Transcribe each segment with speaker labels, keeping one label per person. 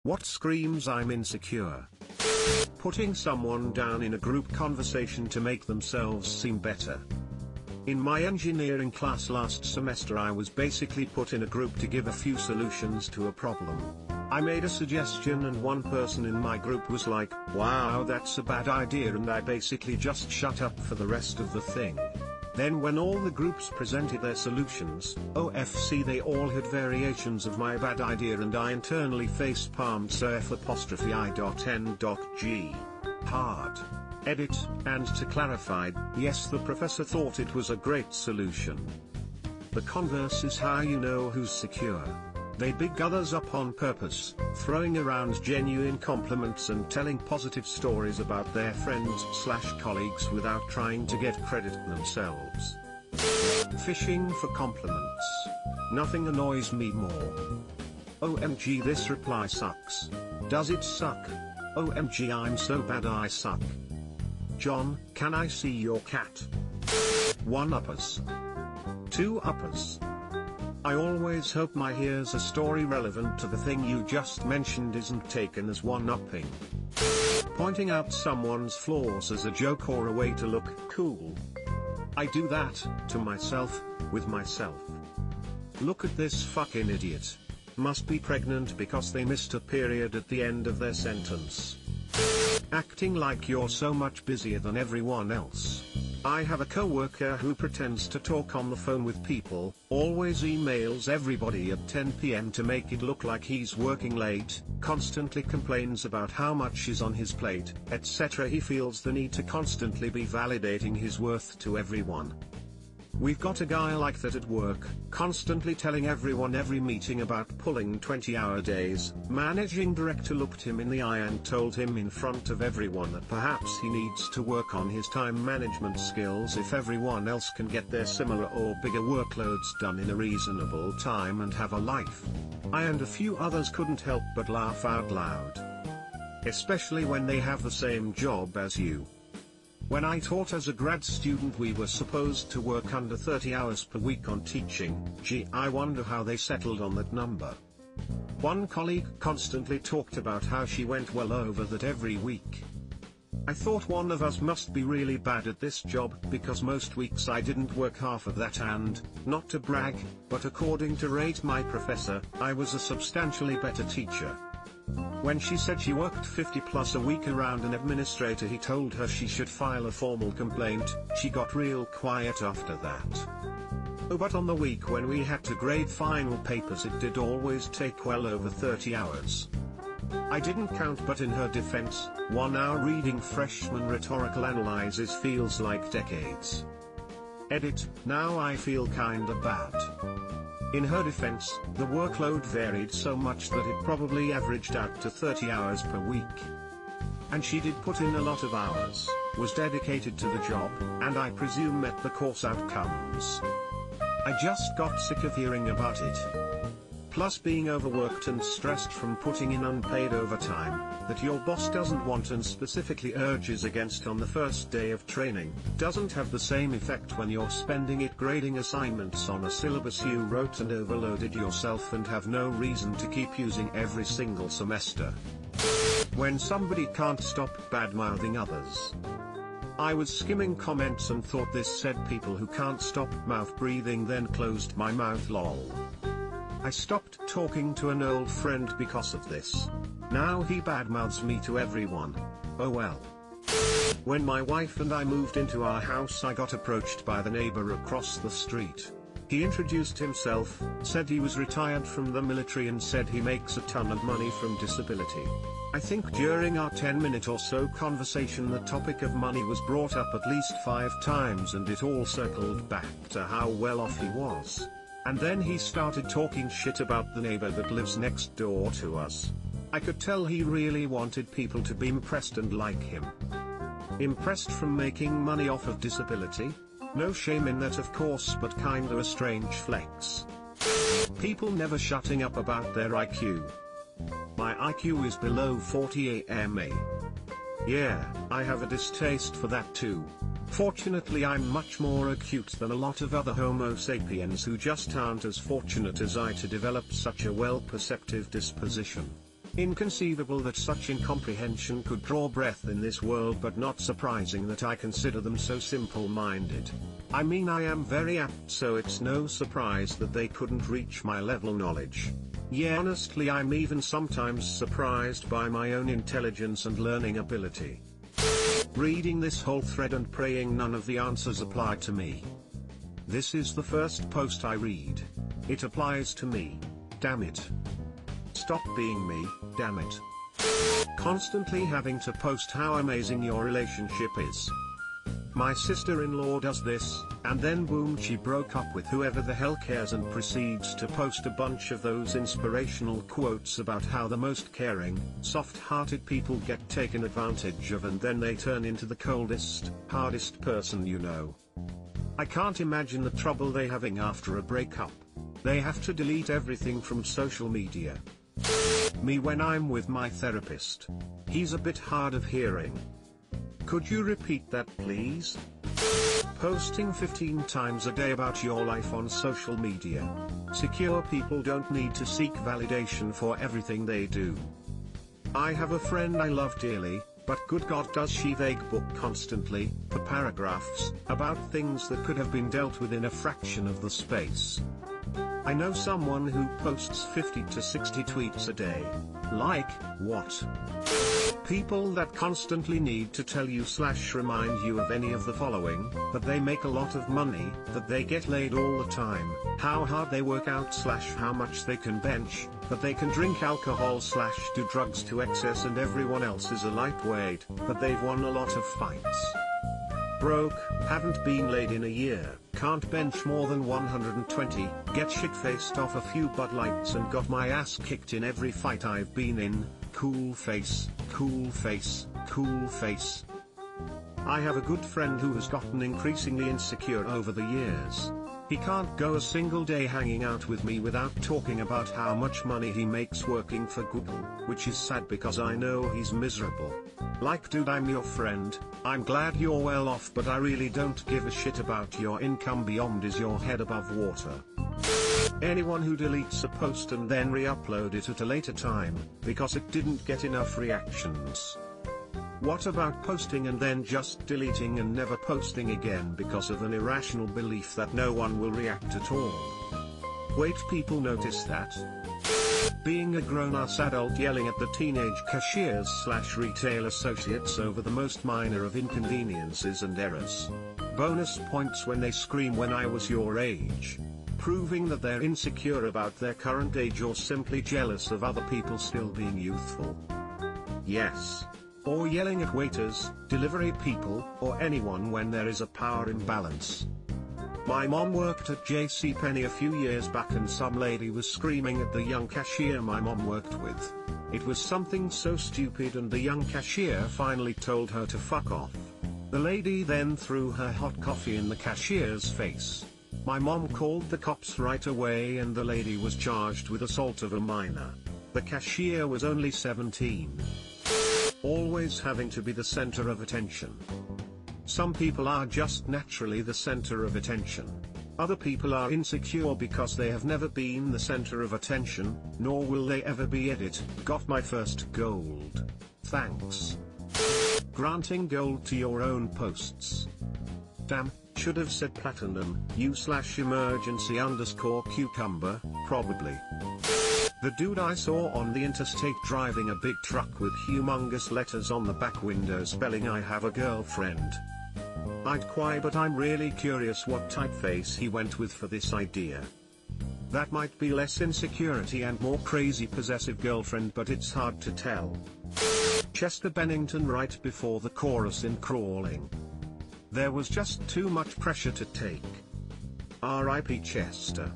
Speaker 1: What screams I'm insecure? Putting someone down in a group conversation to make themselves seem better. In my engineering class last semester I was basically put in a group to give a few solutions to a problem. I made a suggestion and one person in my group was like, "Wow, that's a bad idea," and I basically just shut up for the rest of the thing. Then when all the groups presented their solutions, OFC they all had variations of my bad idea and I internally facepalmed F''I.N.G. Hard. Edit, and to clarify, yes, the professor thought it was a great solution. The converse is how you know who's secure. They big others up on purpose, throwing around genuine compliments and telling positive stories about their friends/colleagues without trying to get credit themselves. Fishing for compliments. Nothing annoys me more. OMG, this reply sucks. Does it suck? OMG, I'm so bad I suck. John, can I see your cat? 1 uppers. 2 uppers. I always hope my "here's a story relevant to the thing you just mentioned" isn't taken as one-upping. Pointing out someone's flaws as a joke or a way to look cool. I do that, to myself, with myself. Look at this fucking idiot. Must be pregnant because they missed a period at the end of their sentence. Acting like you're so much busier than everyone else. I have a coworker who pretends to talk on the phone with people, always emails everybody at 10 PM to make it look like he's working late, constantly complains about how much is on his plate, etc. He feels the need to constantly be validating his worth to everyone. We've got a guy like that at work, constantly telling everyone every meeting about pulling 20-hour days. Managing director looked him in the eye and told him in front of everyone that perhaps he needs to work on his time management skills if everyone else can get their similar or bigger workloads done in a reasonable time and have a life. I and a few others couldn't help but laugh out loud. Especially when they have the same job as you. When I taught as a grad student we were supposed to work under 30 hours per week on teaching. Gee, I wonder how they settled on that number. One colleague constantly talked about how she went well over that every week. I thought one of us must be really bad at this job because most weeks I didn't work half of that and, not to brag, but according to rate my professor, I was a substantially better teacher. When she said she worked 50 plus a week around an administrator he told her she should file a formal complaint, she got real quiet after that. Oh, but on the week when we had to grade final papers it did always take well over 30 hours. I didn't count, but in her defense, 1 hour reading freshman rhetorical analyses feels like decades. Edit, now I feel kinda bad. In her defense, the workload varied so much that it probably averaged out to 30 hours per week. And she did put in a lot of hours, was dedicated to the job, and I presume met the course outcomes. I just got sick of hearing about it. Plus being overworked and stressed from putting in unpaid overtime, that your boss doesn't want and specifically urges against on the first day of training, doesn't have the same effect when you're spending it grading assignments on a syllabus you wrote and overloaded yourself and have no reason to keep using every single semester. When somebody can't stop bad-mouthing others. I was skimming comments and thought this said people who can't stop mouth breathing, then closed my mouth lol. I stopped talking to an old friend because of this. Now he badmouths me to everyone. Oh well. When my wife and I moved into our house I got approached by the neighbor across the street. He introduced himself, said he was retired from the military and said he makes a ton of money from disability. I think during our 10-minute or so conversation the topic of money was brought up at least 5 times and it all circled back to how well off he was. And then he started talking shit about the neighbor that lives next door to us. I could tell he really wanted people to be impressed and like him. Impressed from making money off of disability? No shame in that of course, but kinda a strange flex. People never shutting up about their IQ. My IQ is below 40 AMA. Yeah, I have a distaste for that too. Fortunately I'm much more acute than a lot of other Homo sapiens who just aren't as fortunate as I to develop such a well-perceptive disposition. Inconceivable that such incomprehension could draw breath in this world, but not surprising that I consider them so simple-minded. I mean, I am very apt, so it's no surprise that they couldn't reach my level knowledge. Yeah, honestly, I'm even sometimes surprised by my own intelligence and learning ability. Reading this whole thread and praying none of the answers apply to me. This is the first post I read. It applies to me. Damn it. Stop being me, damn it. Constantly having to post how amazing your relationship is. My sister-in-law does this, and then boom, she broke up with whoever the hell cares and proceeds to post a bunch of those inspirational quotes about how the most caring, soft-hearted people get taken advantage of, and then they turn into the coldest, hardest person you know. I can't imagine the trouble they're having after a breakup. They have to delete everything from social media. Me when I'm with my therapist. He's a bit hard of hearing. Could you repeat that, please? Posting 15 times a day about your life on social media. Secure people don't need to seek validation for everything they do. I have a friend I love dearly, but good God does she vague book constantly, for paragraphs, about things that could have been dealt with in a fraction of the space. I know someone who posts 50 to 60 tweets a day. Like, what? People that constantly need to tell you / remind you of any of the following: that they make a lot of money, that they get laid all the time, how hard they work out / how much they can bench, that they can drink alcohol / do drugs to excess and everyone else is a lightweight, that they've won a lot of fights. Broke, haven't been laid in a year, can't bench more than 120, get shit-faced off a few Bud Lights and got my ass kicked in every fight I've been in, cool face, cool face, cool face. I have a good friend who has gotten increasingly insecure over the years. He can't go a single day hanging out with me without talking about how much money he makes working for Google, which is sad because I know he's miserable. Like, dude, I'm your friend, I'm glad you're well off, but I really don't give a shit about your income beyond is your head above water. Anyone who deletes a post and then re-upload it at a later time, because it didn't get enough reactions. What about posting and then just deleting and never posting again because of an irrational belief that no one will react at all? Wait, people notice that? Being a grown-ass adult yelling at the teenage cashiers / retail associates over the most minor of inconveniences and errors. Bonus points when they scream "when I was your age." Proving that they're insecure about their current age or simply jealous of other people still being youthful. Yes. Or yelling at waiters, delivery people, or anyone when there is a power imbalance. My mom worked at JCPenney a few years back and some lady was screaming at the young cashier my mom worked with. It was something so stupid and the young cashier finally told her to fuck off. The lady then threw her hot coffee in the cashier's face. My mom called the cops right away and the lady was charged with assault of a minor. The cashier was only 17. Always having to be the center of attention. Some people are just naturally the center of attention. Other people are insecure because they have never been the center of attention, nor will they ever be. Edit, got my first gold. Thanks. Granting gold to your own posts. Damn, should have said platinum, u/emergency_cucumber, probably. The dude I saw on the interstate driving a big truck with humongous letters on the back window spelling "I have a girlfriend." I'd cry, but I'm really curious what typeface he went with for this idea. That might be less insecurity and more crazy possessive girlfriend, but it's hard to tell. Chester Bennington right before the chorus in Crawling. There was just too much pressure to take. R.I.P. Chester.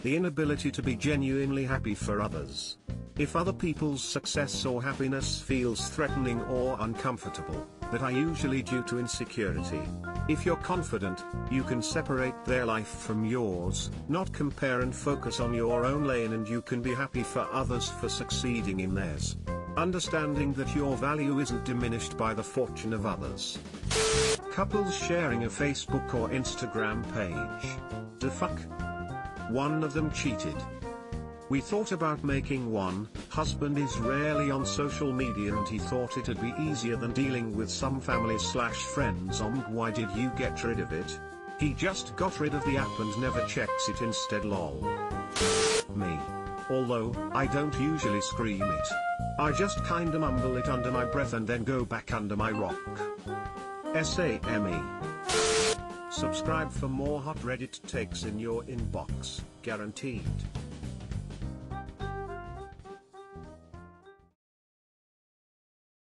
Speaker 1: The inability to be genuinely happy for others. If other people's success or happiness feels threatening or uncomfortable, that are usually due to insecurity. If you're confident, you can separate their life from yours, not compare and focus on your own lane, and you can be happy for others for succeeding in theirs. Understanding that your value isn't diminished by the fortune of others. Couples sharing a Facebook or Instagram page. The fuck? One of them cheated.
Speaker 2: We thought about making one. Husband is rarely on social media and he thought it'd be easier than dealing with some family/friends on. Why did you get rid of it? He just got rid of the app and never checks it instead, lol. Me. Although, I don't usually scream it. I just kinda mumble it under my breath and then go back under my rock. SAME. Subscribe for more hot Reddit takes in your inbox, guaranteed.